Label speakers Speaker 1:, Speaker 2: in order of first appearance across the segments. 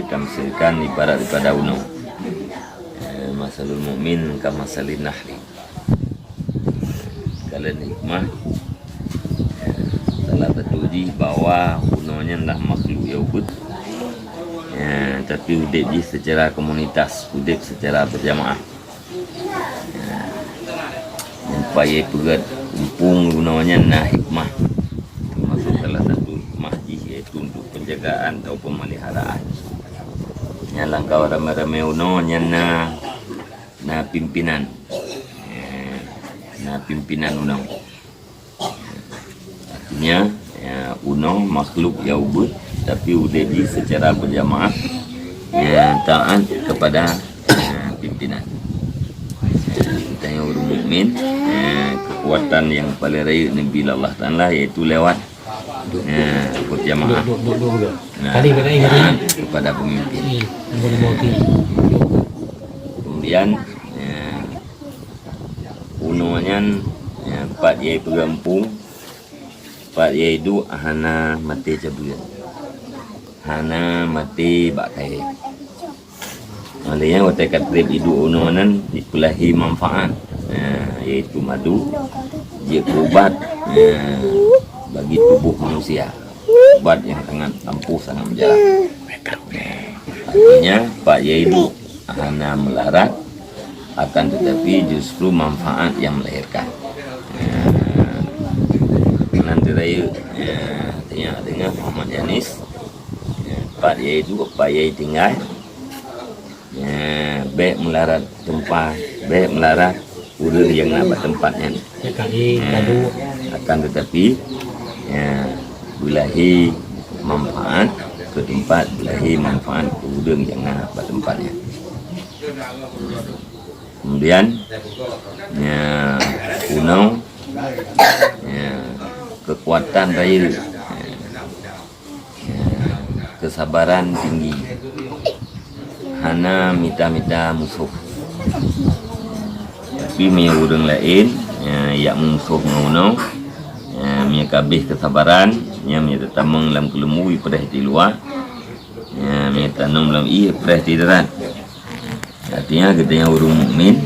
Speaker 1: ditafsirkan ibarat daripada uno. Masalul mu'min ka masalin nahli. Kalau hikmah salah satu uji bahawa unonya adalah makhluk yang ubud, tapi udip je secara komunitas, udip secara berjamaah. Supaya pegat umpung gunanya nah hikmah, termasuk salah satu hikmah iaitu untuk penjagaan atau pemeliharaan. Yang langkah ramai-ramai unonya na pimpinan, na pimpinan uno. Artinya uno makhluk yang ubud tapi udip je secara berjamaah, taat kepada pimpinan. Tanya orang mukmin, kekuatan yang paling raya Nabi Allah Ta'ala iaitu lewat berjamaah kepada pemimpin. Kemudian unonya empat iaitu gampung, empat iaitu hana mati cabulan, hana mati bakai. Olehnya watak katrib hidup unonan dipulahi manfaat, iaitu madu, dia ubat bagi tubuh manusia, ubat yang sangat ampuh, sangat berjalan. Artinya Pak Yaidu hanya melarat, akan tetapi justru manfaat yang melahirkan. Nanti raya tanya dengan Muhammad Yanis, Pak Yaidu Pak Yai tinggal. Baik melarat tempat, baik melarat urang yang nak buat tempatnya. Akan tetapi bulahi manfaat ke tempat, bulahi manfaat ke urang yang nak buat tempatnya. Kemudian uno kekuatan raya, kesabaran tinggi. Hana mita-mita musuh, tapi punya orang lain yang musuh menguno, punya kabeh kesabaran, punya tetamang dalam kelembu ipada di luar, punya tanam dalam ipada di darat. Artinya katanya orang mukmin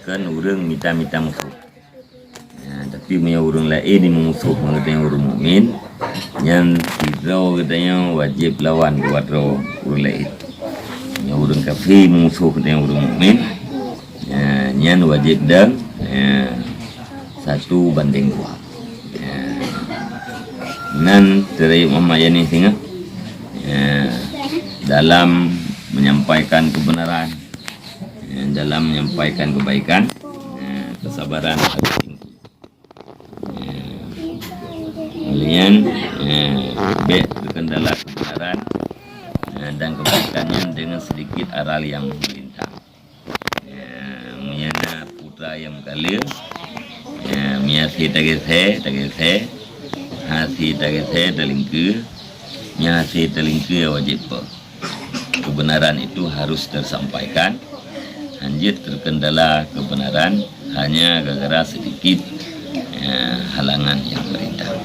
Speaker 1: kan orang mita-mita musuh, tapi punya orang lain yang musuh katanya orang mukmin yang tidak katanya wajib lawan buat orang lain. Yang orang kafir musuh dengan orang mukmin, yang wajib dan 1:2. Nan dari Muhammad Yani singa dalam menyampaikan kebenaran, dalam menyampaikan kebaikan, kesabaran harus tinggi. Kemudian baik berkendala kebenaran dan kebaikannya dengan sedikit aral yang melintang. Miana putra yang kalir, miasi tagese, hasi tagese telingke, miasi telingke wajib. Kebenaran itu harus tersampaikan. Anjir terkendala kebenaran hanya gara-gara sedikit halangan yang melintang.